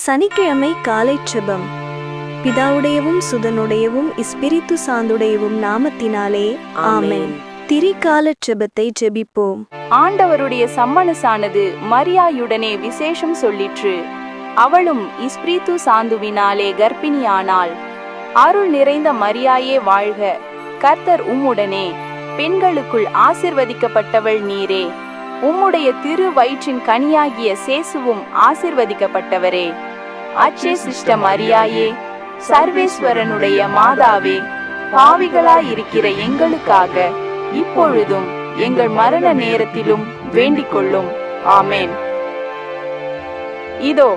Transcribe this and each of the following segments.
சனிக்கிழமை காலை ஜெபம். பிதாவுடையவும் சுதனுடையவும் இஸ்பிரித்து சாந்துடையவும் நாமத்தினாலே ஆமென். திரிகால ஜெபத்தை ஜெபிப்போம். ஆண்டவருடைய சம்மனசானது மரியாயுடனே விசேஷம் சொல்லிற்று. அவளும் இஸ்பிரித்து சாந்துவினாலே கர்ப்பிணியானாள். அருள் நிறைந்த மரியாயே வாழ்க, கர்த்தர் உம்முடனே. பெண்களுக்குள் ஆசிர்வதிக்கப்பட்டவள் நீரே. உம்முடைய திரு வயிற்றின் கனியாகிய சேசுவும் ஆசிர்வதிக்கப்பட்டவரே. அச்சே சிஷ்ட மரியாயே, சர்வேஸ்வரனுடைய மாதாவே, பாவிகளாயிருக்கிற எங்களுக்காக இப்பொழுதும் எங்கள் மரண நேரத்திலும் வேண்டிக் கொள்ளும். ஆமென். இதோ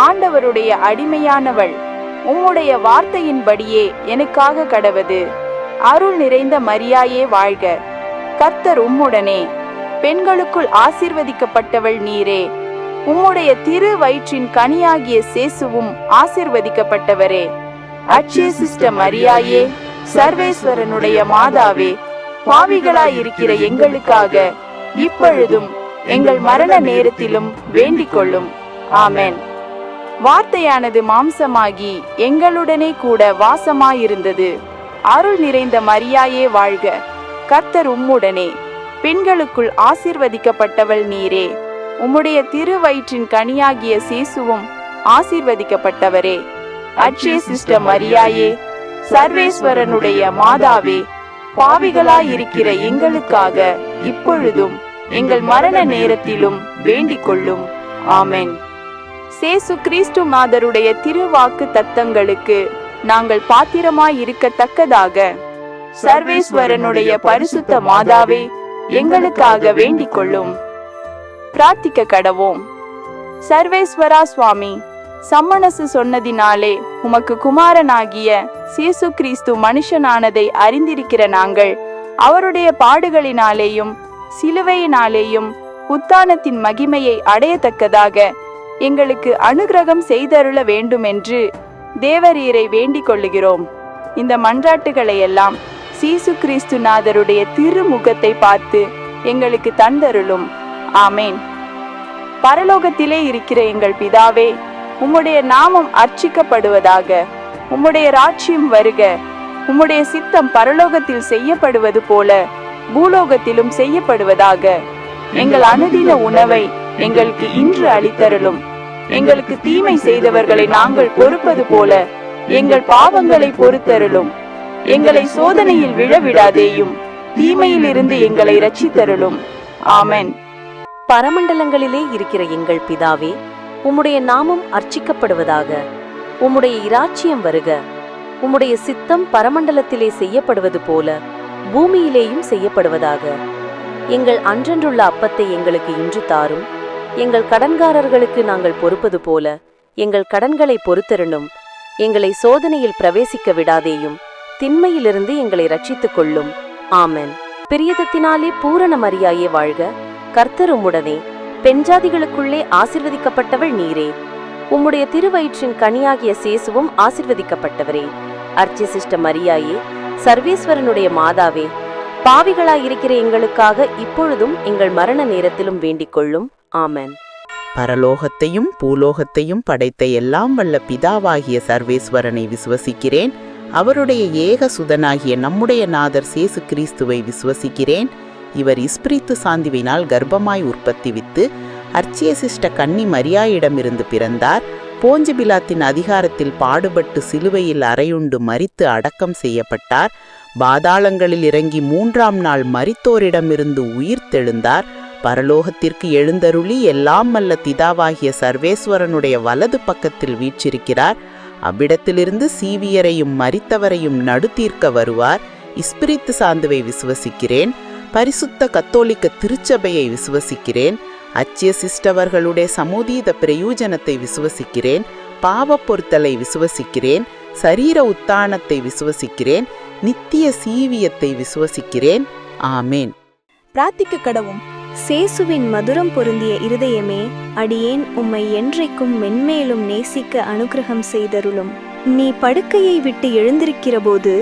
ஆண்டவருடைய அடிமையானவள், உம்முடைய வார்த்தையின்படியே எனக்காக கடவது. அருள் நிறைந்த மரியாயே வாழ்க, கர்த்தர் உம்முடனே. பெண்களுக்குள் ஆசிர்வதிக்கப்பட்டவள் நீரே. உம்முடைய திரு வயிற்றின் கனியாகிய சேசுவும் ஆசிர்வதிக்கப்பட்டவரே. அச்சே சிஷ்ட மரியாயே, சர்வேஸ்வரனுடைய மாதாவே, பாவிகளாயிருக்கிற எங்களுக்காக இப்பொழுதும் எங்கள் மரண நேரத்திலும் வேண்டிக் கொள்ளும். ஆமென். வார்த்தையானது மாம்சமாகி எங்களுடனே கூட வாசமாயிருந்தது. அருள் நிறைந்த மரியாயே வாழ்க, கர்த்தர் உம்முடனே. பெண்களுக்குள் ஆசிர்வதிக்கப்பட்டவள் நீரே. உம்முடைய திரு வயிற்றின் கனியாகிய சேசுவும் ஆசிர்வதிக்கப்பட்டவரே. அச்சே சிஷ்ட மரியாயே, சர்வேஸ்வரனுடைய மாதாவே, பாவிகளாயிருக்கிற எங்களுக்காக இப்பொழுதும் எங்கள் மரண நேரத்திலும் வேண்டிக் கொள்ளும். ஆமென். சேசு கிறிஸ்து மாதருடைய திருவாக்கு தத்தங்களுக்கு நாங்கள் பாத்திரமாயிருக்கத்தக்கதாக சர்வேஸ்வரனுடைய பரிசுத்த மாதாவே, எங்களுக்காக வேண்டிக் கொள்ளும். பிரார்த்திக்க கடவோம். சர்வேஸ்வரா சுவாமி, சம்மனசு சொன்னதினாலே உமக்கு குமாரனாகிய சேசு கிறிஸ்து மனுஷனானதை அறிந்திருக்கிற நாங்கள் அவருடைய பாடுகளினாலேயும் சிலுவையினாலேயும் உத்தானத்தின் மகிமையை அடையத்தக்கதாக எங்களுக்கு அனுக்கிரகம் செய்தருள வேண்டுமென்று தேவரீரை வேண்டிக் கொள்ளுகிறோம். இந்த மன்றாட்டுகளை எல்லாம் சீசு கிறிஸ்து நாதருடைய திருமுகத்தை பார்த்து எங்களுக்கு தந்தருளும். ஆமேன். பரலோகத்திலே இருக்கிற எங்கள் பிதாவே, உம்முடைய நாமம் அர்ச்சிக்கப்படுவதாக. உம்முடைய ராஜ்யம் வருக. உம்முடைய சித்தம் பரலோகத்தில் செய்யப்படுவது போல பூலோகத்திலும் செய்யப்படுவதாக. எங்கள் அனுதின உணவை எங்களுக்கு இன்று அளித்தருளும். எங்களுக்கு தீமை செய்தவர்களை நாங்கள் பொறுப்பது போல எங்கள் பாவங்களை பொறுத்தருளும். எங்களை சோதனையில் விழவிடாதேயும், தீமையில் இருந்து எங்களை இரட்சித்தருளும். ஆமென். பரமண்டலங்களிலே இருக்கிற எங்கள் பிதாவே, உம்முடைய நாமம் அர்ச்சிக்கப்படுவதாக. உம்முடைய இராச்சியம் வருக. உம்முடைய சித்தம் பரமண்டலத்திலே செய்யப்படுவது போல பூமியிலேயும் செய்யப்படுவதாக. எங்கள் அன்றன்றுள்ள அப்பத்தை எங்களுக்கு இன்று தாரும். எங்கள் கடன்காரர்களுக்கு நாங்கள் பொறுப்பது போல எங்கள் கடன்களை பொறுத்தருளும். எங்களை சோதனையில் பிரவேசிக்க விடாதேயும், திண்மையிலிருந்து எங்களை ரட்சித்துக் கொள்ளும். ஆமென். பிரியதத்தினாலே பூரண மரியாயே வாழ்க, கர்த்தர் உம்முடனே. பெண்ஜாதிகளுக்குள்ளே ஆசிர்வதிக்கப்பட்டவள் நீரே. உம்முடைய திருவயிற்றின் கனியாகிய சேசுவும் ஆசிர்வதிக்கப்பட்டவரே. அர்ச்சி சிஷ்ட மரியாயே, சர்வேஸ்வரனுடைய மாதாவே, பாவிகளாயிருக்கிற எங்களுக்காக இப்பொழுதும் எங்கள் மரண நேரத்திலும் வேண்டிக் கொள்ளும். ஆமென். பரலோகத்தையும் பூலோகத்தையும் படைத்த எல்லாம் வல்ல பிதாவாகிய சர்வேஸ்வரனை விசுவசிக்கிறேன். அவருடைய ஏக சுதனாகிய நம்முடைய நாதர் சேசு கிறிஸ்துவை விசுவசிக்கிறேன். இவர் இஸ்பிரித்து சாந்திவினால் கர்ப்பமாய் உற்பத்திவித்து அர்ச்சிய சிஷ்ட கன்னி மரியாயிடமிருந்து பிறந்தார். போஞ்சு பிலாத்தின் அதிகாரத்தில் பாடுபட்டு சிலுவையில் அறையுண்டு மரித்து அடக்கம் செய்யப்பட்டார். பாதாளங்களில் இறங்கி 3ஆம் நாள் மரித்தோரிடமிருந்து உயிர் தெழுந்தார். பரலோகத்திற்கு எழுந்தருளி எல்லாம் வல்ல பிதாவாகிய சர்வேஸ்வரனுடைய வலது பக்கத்தில் வீற்றிருக்கிறார். அவ்விடத்திலிருந்து சீவியரையும் மரித்தவரையும் நடுத்தீர்க்க வருவார். இஸ்பிரித்து சாந்துவை விசுவசிக்கிறேன். பரிசுத்த கத்தோலிக்க திருச்சபையை விசுவசிக்கிறேன். அச்சிய சிஸ்டவர்களுடைய சமூதீத பிரயோஜனத்தை விசுவசிக்கிறேன். பாவ பொருத்தலை விசுவசிக்கிறேன். சரீர உத்தானத்தை விசுவசிக்கிறேன். நித்திய சீவியத்தை விசுவசிக்கிறேன். ஆமேன். பிரார்த்திக்க கடவும். சேசுவின் மதுரம் பொருந்திய இருதயமே, அடியேன் உம்மை என்றைக்கும் மென்மேலும் நேசிக்க அனுக்கிரகம் செய்தருளும். நீ படுக்கையை விட்டு எழுந்திருக்கிற போது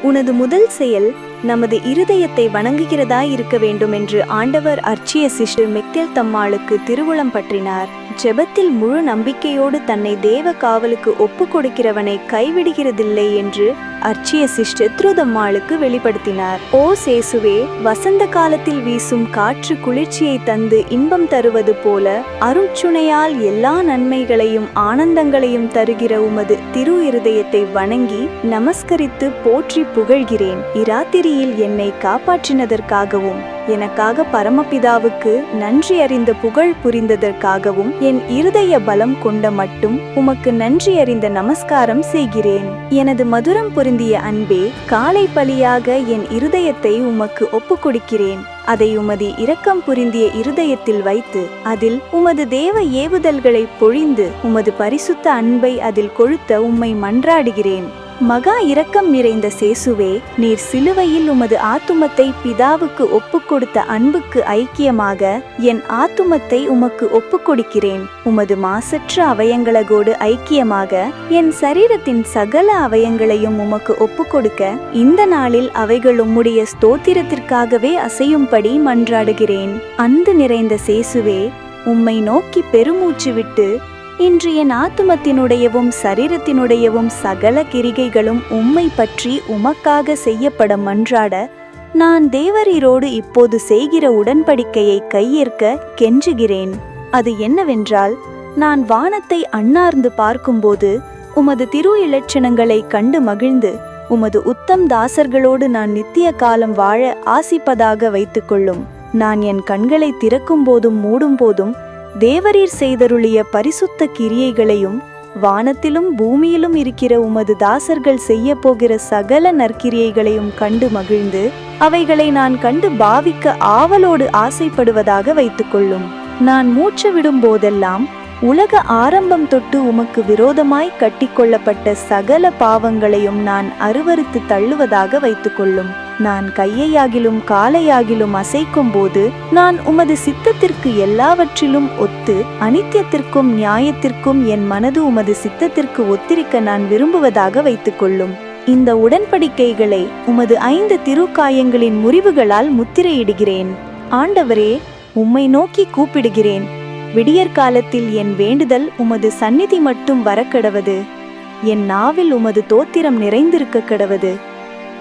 உனது முதல் செயல் நமது இருதயத்தை வணங்குகிறதாய் இருக்க வேண்டும் என்று ஆண்டவர் அர்ச்சிய சிஸ்டர் மெக்டேல் தம்மாளுக்கு திருவுளம் பற்றினார். ஜெபத்தில் முழு நம்பிக்கையோடு தன்னை தேவ காவலுக்கு ஒப்பு கொடுக்கிறவனை கைவிடுகிறதில்லை என்று அர்ச்சிய சிஸ்டர் திருதம்மாளுக்கு வெளிப்படுத்தினார். ஓ சேசுவே, வசந்த காலத்தில் வீசும் காற்று குளிர்ச்சியை தந்து இன்பம் தருவது போல அருட்சுணையால் எல்லா நன்மைகளையும் ஆனந்தங்களையும் தருகிற உமது திரு இருதயத்தை வணங்கி நமஸ்கரித்து போற்றி புகழ்கிறேன். இராத்திரியில் என்னை காப்பாற்றினதற்காகவும் எனக்காக பரமபிதாவுக்கு நன்றி அறிந்த புகழ் புரிந்ததற்காகவும் என் இருதய பலம் கொண்ட மட்டும் உமக்கு நன்றி அறிந்த நமஸ்காரம் செய்கிறேன். எனது மதுரம் பொருந்திய அன்பே, காலை பலியாக என் இருதயத்தை உமக்கு ஒப்பு கொடுக்கிறேன். அதை உமது இரக்கம் புரிந்திய இருதயத்தில் வைத்து அதில் உமது தேவ ஏவுதல்களை பொழிந்து உமது பரிசுத்த அன்பை அதில் கொழுத்த உம்மை மன்றாடுகிறேன். மகா இரக்கம் நிறைந்த சேசுவே, நீர் சிலுவையில் உமது ஆத்துமத்தை பிதாவுக்கு ஒப்பு கொடுத்த அன்புக்கு ஐக்கியமாக என் ஆத்துமத்தை உமக்கு ஒப்பு கொடுக்கிறேன். உமது மாசற்ற அவயங்களோடு ஐக்கியமாக என் சரீரத்தின் சகல அவயங்களையும் உமக்கு ஒப்பு கொடுக்க இந்த நாளில் அவைகள் உம்முடைய ஸ்தோத்திரத்திற்காகவே அசையும்படி மன்றாடுகிறேன். அன்பு நிறைந்த சேசுவே, உம்மை நோக்கி பெருமூச்சு விட்டு இன்று என் ஆத்துமத்தினுடையவும் சரீரத்தினுடையவும் சகல கிரிகைகளும் உம்மை பற்றி உமக்காக செய்யப்பட மன்றாட நான் தேவரீரோடு இப்போது செய்கிற உடன்படிக்கையை கையேற்க கெஞ்சுகிறேன். அது என்னவென்றால், நான் வானத்தை அண்ணார்ந்து பார்க்கும்போது உமது திரு இலட்சணங்களை கண்டு மகிழ்ந்து உமது உத்தம் தாசர்களோடு நான் நித்திய காலம் வாழ ஆசிப்பதாக வைத்துக்கொள்ளும். நான் என் கண்களை திறக்கும் போதும் மூடும் போதும் தேவரீர் செய்தருளிய பரிசுத்த கிரியைகளையும் வானத்திலும் பூமியிலும் இருக்கிற உமது தாசர்கள் செய்ய போகிற சகல நற்கிரியைகளையும் கண்டு மகிழ்ந்து அவைகளை நான் கண்டு பாவிக்க ஆவலோடு ஆசைப்படுவதாக வைத்துக்கொள்ளும். நான் மூச்சு விடும் போதெல்லாம் உலக ஆரம்பம் தொட்டு உமக்கு விரோதமாய் கட்டிக்கொள்ளப்பட்ட சகல பாவங்களையும் நான் அருவருத்து தள்ளுவதாக வைத்துக்கொள்ளும். நான் கையையாகிலும் காலையாகிலும் அசைக்கும் போது நான் உமது சித்தத்திற்கு எல்லாவற்றிலும் ஒத்து அனித்தியத்திற்கும் நியாயத்திற்கும் என் மனது உமது சித்தத்திற்கு ஒத்திருக்க நான் விரும்புவதாக வைத்துக்கொள்ளும். இந்த உடன்படிக்கைகளை உமது 5 திருக்காயங்களின் முறிவுகளால் முத்திரையிடுகிறேன். ஆண்டவரே, உம்மை நோக்கி கூப்பிடுகிறேன். விடியற்காலத்தில் என் வேண்டுதல் உமது சந்நிதி மட்டும் வரக்கடவது. என் நாவில் உமது தோத்திரம் நிறைந்திருக்க கடவது.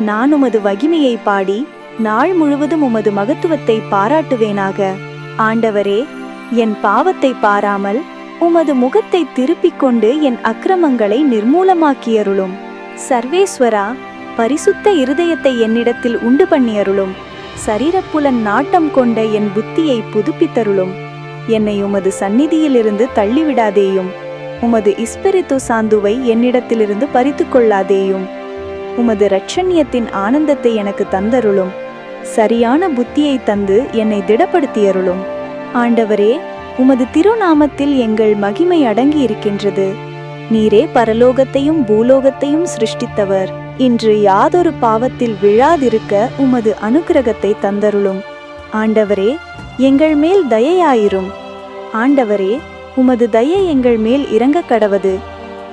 நான் உமது மகிமையை பாடி நாள் முழுவதும் உமது மகத்துவத்தை பாராட்டுவேனாக. ஆண்டவரே, என் பாவத்தை பாராமல் உமது முகத்தை திருப்பிக் கொண்டு என் அக்கிரமங்களை நிர்மூலமாக்கியருளும். சர்வேஸ்வரா, பரிசுத்த இருதயத்தை என்னிடத்தில் உண்டு பண்ணியருளும். சரீரப்புலன் நாட்டம் கொண்ட என் புத்தியை புதுப்பித்தருளும். என்னை உமது சந்நிதியிலிருந்து தள்ளிவிடாதேயும். உமது இஸ்பிரித்து சாந்துவை என்னிடத்திலிருந்து பறித்து கொள்ளாதேயும். உமது இரட்சண்யத்தின் ஆனந்தத்தை எனக்கு தந்தருளும். சரியான புத்தியை தந்து என்னை திடப்படுத்தியருளும். ஆண்டவரே, உமது திருநாமத்தில் எங்கள் மகிமை அடங்கி இருக்கின்றது. நீரே பரலோகத்தையும் பூலோகத்தையும் சிருஷ்டித்தவர். இன்று யாதொரு பாவத்தில் விழாதிருக்க உமது அனுக்கிரகத்தை தந்தருளும். ஆண்டவரே, எங்கள் மேல் தயையாயிரும். ஆண்டவரே, உமது தயை எங்கள் மேல் இறங்க கடவது.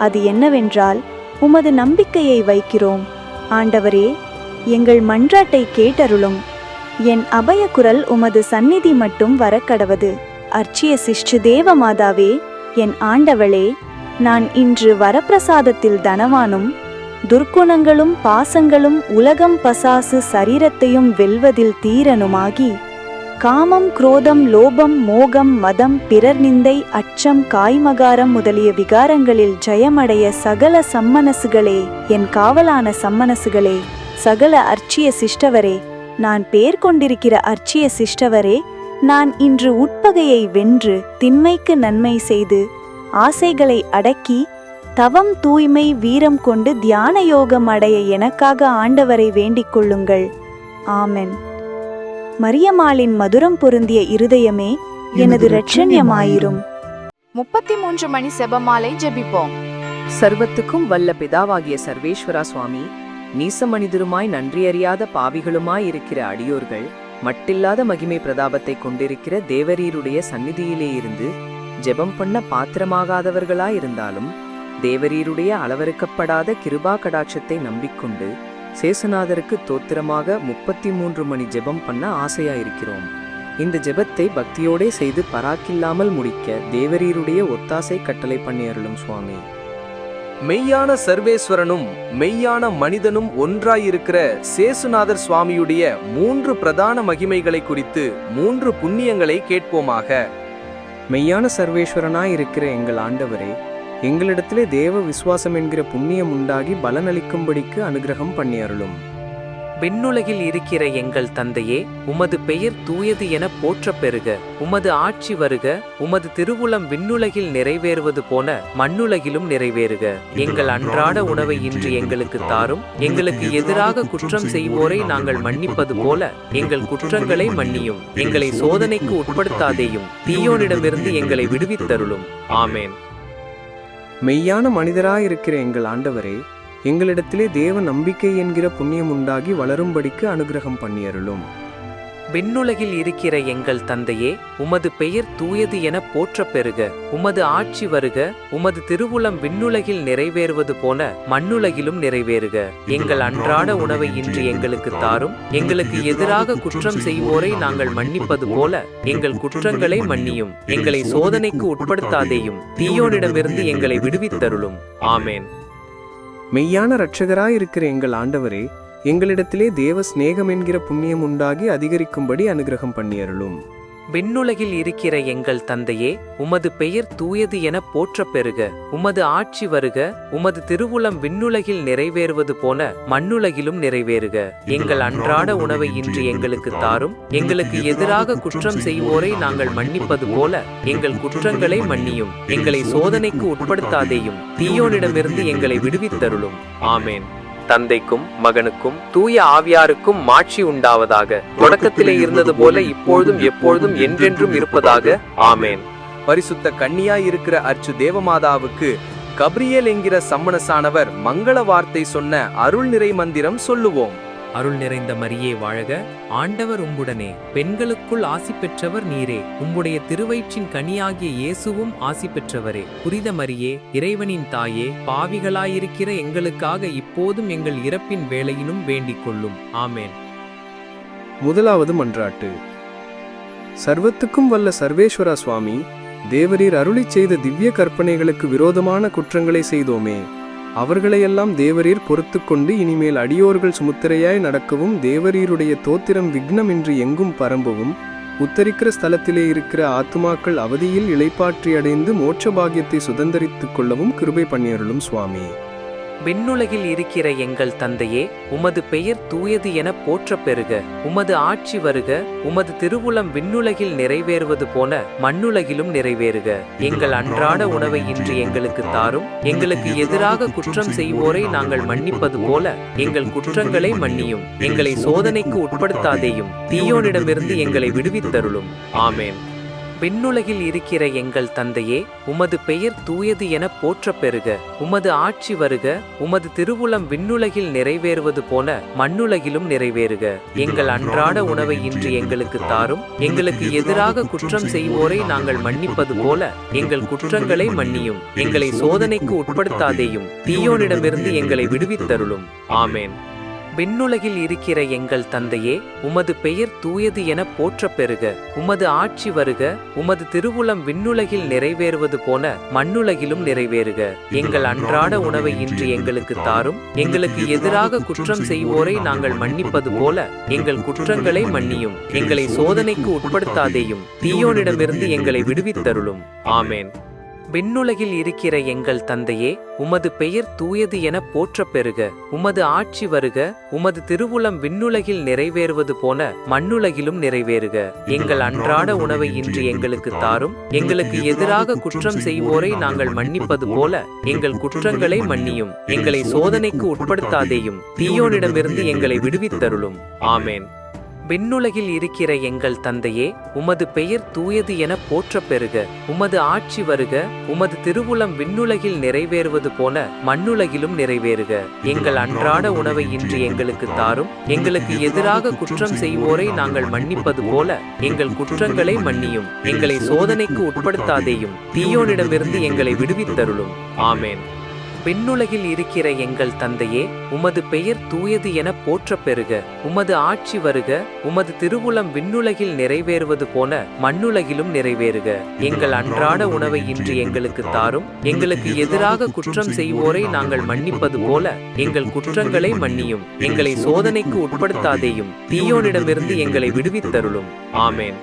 அது என்னவென்றால், உமது நம்பிக்கையை வைக்கிறோம். ஆண்டவரே, எங்கள் மன்றாட்டை கேட்டருளும். என் அபயக்குரல் உமது சந்நிதி மட்டும் வரக்கடவது. அர்ச்சிய சிஷ்டு தேவமாதாவே, என் ஆண்டவளே, நான் இன்று வரப்பிரசாதத்தில் தனவானும் துர்க்குணங்களும் பாசங்களும் உலகம் பசாசு சரீரத்தையும் வெல்வதில் தீரனுமாகி காமம், குரோதம், லோபம், மோகம், மதம், பிறர் நிந்தை, அச்சம், காய்மகாரம் முதலிய விகாரங்களில் ஜெயமடைய சகல சம்மனசுகளே, என் காவலான சம்மனசுகளே, சகல அர்ச்சிய சிஷ்டவரே, நான் பேர் கொண்டிருக்கிற அர்ச்சிய சிஷ்டவரே, நான் இன்று உட்பகையை வென்று திண்மைக்கு நன்மை செய்து ஆசைகளை அடக்கி தவம், தூய்மை, வீரம் கொண்டு தியான யோகம் அடைய எனக்காக ஆண்டவரை வேண்டிக் கொள்ளுங்கள். ஆமென். மரியம்மாளின் மதுரம் பொருந்திய இருதயமே, எனது இரட்சண்யமாயிரும். 33 மணி செபமாலை ஜெபிப்போம். சர்வத்துக்கும் வல்ல பிதாவாகிய சர்வேஸ்வரா சுவாமி, நீச மனிதருமாய் நன்றியறியாத பாவிகளுமாய் இருக்கிற அடியோர்கள் மட்டில்லாத மகிமை பிரதாபத்தை கொண்டிருக்கிற தேவரீருடைய சந்நிதியிலே இருந்து ஜெபம் பண்ண பாத்திரமாகாதவர்களாயிருந்தாலும் தேவரீருடைய அளவறுக்கப்படாத கிருபா கடாட்சத்தை நம்பிக்கொண்டு சேசுநாதருக்கு தோத்திரமாக 33 மணி ஜெபம் பண்ண ஆசையாயிருக்கிறோம். இந்த ஜெபத்தை பக்தியோடே செய்து பராக்கில்லாமல் முடிக்க தேவரீருடைய ஒத்தாசை கட்டளை பண்ணி அருளும் சுவாமி. மெய்யான சர்வேஸ்வரனும் மெய்யான மனிதனும் ஒன்றாயிருக்கிற சேசுநாதர் சுவாமியுடைய 3 பிரதான மகிமைகளை குறித்து 3 புண்ணியங்களை கேட்போமாக. மெய்யான சர்வேஸ்வரனாய் இருக்கிற எங்கள் ஆண்டவரே, எங்களிடத்திலே தேவ விசுவாசம் என்கிற புண்ணியம் உண்டாகி பலனளிக்கும்படிக்கு அனுகிரகம் பண்ணி அருளும். விண்ணுலகில் இருக்கிற எங்கள் தந்தையே, உமது பெயர் தூயது என போற்றப் பெறுக. உமது ஆட்சி வருக. உமது திருவுளம் விண்ணுலகில் நிறைவேறுவது போல மண்ணுலகிலும் நிறைவேறுக. எங்கள் அன்றாட உணவை இன்று எங்களுக்கு தாரும். எங்களுக்கு எதிராக குற்றம் செய்வோரை நாங்கள் மன்னிப்பது போல எங்கள் குற்றங்களை மன்னியும். எங்களை சோதனைக்கு உட்படுத்தாதேயும், தீயோனிடமிருந்து எங்களை விடுவித்தருளும். ஆமேன். மெய்யான மனிதராயிருக்கிற எங்கள் ஆண்டவரே, எங்களிடத்திலே தேவ நம்பிக்கை என்கிற புண்ணியம் உண்டாகி வளரும்படிக்கு அனுகிரகம் பண்ணியருளும். விண்ணுலகில் இருக்கிற எங்கள் தந்தையே, உமது பெயர் தூயது என போற்றப் பெறுக. உமது ஆட்சி வருக. உமது திருவுளம் விண்ணுலகில் நிறைவேறுவது போல மண்ணுலகிலும் நிறைவேறுக. எங்கள் அன்றாட உணவை இன்று எங்களுக்கு தாரும். எங்களுக்கு எதிராக குற்றம் செய்வோரை நாங்கள் மன்னிப்பது போல எங்கள் குற்றங்களை மன்னியும். எங்களை சோதனைக்கு உட்படுத்தாதேயும், தீயோனிடமிருந்து எங்களை விடுவித்தருளும். ஆமேன். மெய்யான இரட்சகராயிருக்கிற எங்கள் ஆண்டவரே, எங்களிடத்திலே தேவ சிநேகம் என்கிற புண்ணியம் உண்டாகி அதிகரிக்கும்படி அனுகிரகம் பண்ணியருளும். விண்ணுலகில் இருக்கிற எங்கள் தந்தையே, உமது பெயர் தூயது என போற்றப் பெறுக. உமது ஆட்சி வருக. உமது திருவுளம் விண்ணுலகில் நிறைவேறுவது போல மண்ணுலகிலும் நிறைவேறுக. எங்கள் அன்றாட உணவை இன்று எங்களுக்கு தாரும். எங்களுக்கு எதிராக குற்றம் செய்வோரை நாங்கள் மன்னிப்பது போல எங்கள் குற்றங்களை மன்னியும். எங்களை சோதனைக்கு உட்படுத்தாதேயும், தீயோனிடமிருந்து எங்களை விடுவித்தருளும். ஆமேன். தந்தைக்கும் மகனுக்கும் தூய ஆவியாருக்கும் மாட்சி உண்டாவதாக. தொடக்கத்திலே இருந்தது போல இப்பொழுதும் எப்பொழுதும் என்றென்றும் இருப்பதாக. ஆமேன். பரிசுத்த கன்னியாயிருக்கிற அர்ச்சு தேவமாதாவுக்கு கப்ரியேல் என்கிற சம்மனசானவர் மங்கள வார்த்தை சொன்ன அருள் நிறை மந்திரம் சொல்லுவோம். அருள் நிறைந்த மரியே வாழ்க. ஆண்டவர் உம்முடனே. பெண்களுக்குள் ஆசி பெற்றவர் நீரே. உம்முடைய திருவயிற்றின் கனியாகிய இயேசுவும் ஆசி பெற்றவரே. புனித மரியே, இறைவனின் தாயே, பாவிகளாயிருக்கிற எங்களுக்காக இப்போதும் எங்கள் இறப்பின் வேளையிலும் வேண்டிக் கொள்ளும். ஆமேன். முதலாவது மன்றாட்டு. சர்வத்துக்கும் வல்ல சர்வேஸ்வரா சுவாமி, தேவரீர் அருளிச் செய்த திவ்ய கற்பனைகளுக்கு விரோதமான குற்றங்களை செய்தோமே. அவர்களையெல்லாம் தேவரீர் பொறுத்து கொண்டு இனிமேல் அடியோர்கள் சுமுத்திரையாய் நடக்கவும் தேவரீருடைய தோத்திரம் விக்னமின்றி எங்கும் பரம்பவும் உத்தரிக்கிற ஸ்தலத்திலே இருக்கிற ஆத்துமாக்கள் அவதியில் இளைப்பாற்றி அடைந்து மோட்ச பாக்கியத்தை சுதந்தரித்துக் கொள்ளவும் கிருபை பண்ணியருளும் சுவாமி. விண்ணுலகில் இருக்கிற எங்கள் தந்தையே, உமது பெயர் தூயது என போற்றப் பெறுக. உமது ஆட்சி வருக. உமது திருவுளம் விண்ணுலகில் நிறைவேறுவது போல மண்ணுலகிலும் நிறைவேறுக. எங்கள் அன்றாட உணவை இன்று எங்களுக்கு தாரும். எங்களுக்கு எதிராக குற்றம் செய்வோரை நாங்கள் மன்னிப்பது போல எங்கள் குற்றங்களை மன்னியும். எங்களை சோதனைக்கு உட்படுத்தாதேயும், தீயோனிடமிருந்து எங்களை விடுவித்தருளும். ஆமேன். விண்ணுலகில் இருக்கிற எங்கள் தந்தையே, உமது பெயர் தூயது என போற்றப் பெறுக. உமது ஆட்சி வருக. உமது திருவுளம் விண்ணுலகில் நிறைவேறுவது போல மண்ணுலகிலும் நிறைவேறுக. எங்கள் அன்றாட உணவை இன்று எங்களுக்கு தாரும். எங்களுக்கு எதிராக குற்றம் செய்வோரை நாங்கள் மன்னிப்பது போல எங்கள் குற்றங்களை மன்னியும். எங்களை சோதனைக்கு உட்படுத்தாதேயும், தீயோனிடமிருந்து எங்களை விடுவித்தருளும். ஆமேன். விண்ணுலகில் இருக்கிற எங்கள் தந்தையே, உமது பெயர் தூயது என போற்றப் பெறுக. உமது ஆட்சி வருக. உமது திருவுளம் விண்ணுலகில் நிறைவேறுவது போல மண்ணுலகிலும் நிறைவேறுக. எங்கள் அன்றாட உணவை இன்று எங்களுக்கு தாரும். எங்களுக்கு எதிராக குற்றம் செய்வோரை நாங்கள் மன்னிப்பது போல எங்கள் குற்றங்களை மன்னியும். எங்களை சோதனைக்கு உட்படுத்தாதேயும், தீயோனிடமிருந்து எங்களை விடுவித்தருளும். ஆமேன். விண்ணுலகில் இருக்கிற எங்கள் தந்தையே, உமது பெயர் தூயது என போற்றப் பெறுக. உமது ஆட்சி வருக. உமது திருவுளம் விண்ணுலகில் நிறைவேறுவது போல மண்ணுலகிலும் நிறைவேறுக. எங்கள் அன்றாட உணவை இன்று எங்களுக்கு தாரும். எங்களுக்கு எதிராக குற்றம் செய்வோரை நாங்கள் மன்னிப்பது போல எங்கள் குற்றங்களை மன்னியும். எங்களை சோதனைக்கு உட்படுத்தாதேயும், தீயோனிடமிருந்து எங்களை விடுவித்தருளும். ஆமேன். விண்ணுலகில் இருக்கிற எங்கள் தந்தையே, உமது பெயர் தூயது என போற்றப் பெறுக. உமது ஆட்சி வருக. உமது திருவுளம் விண்ணுலகில் நிறைவேறுவது போல மண்ணுலகிலும் நிறைவேறுக. எங்கள் அன்றாட உணவை இன்று எங்களுக்கு தாரும். எங்களுக்கு எதிராக குற்றம் செய்வோரை நாங்கள் மன்னிப்பது போல எங்கள் குற்றங்களை மன்னியும். எங்களை சோதனைக்கு உட்படுத்தாதேயும், தீயோனிடமிருந்து எங்களை விடுவித்தருளும். ஆமேன். விண்ணுலகில் இருக்கிற எங்கள் தந்தையே, உமது பெயர் தூயது என போற்றப் பெறுக. உமது ஆட்சி வருக. உமது திருவுளம் விண்ணுலகில் நிறைவேறுவது போல மண்ணுலகிலும் நிறைவேறுக. எங்கள் அன்றாட உணவை இன்று எங்களுக்கு தாரும். எங்களுக்கு எதிராக குற்றம் செய்வோரை நாங்கள் மன்னிப்பது போல எங்கள் குற்றங்களை மன்னியும். எங்களை சோதனைக்கு உட்படுத்தாதேயும், தீயோனிடமிருந்து எங்களை விடுவித்தருளும். ஆமேன்.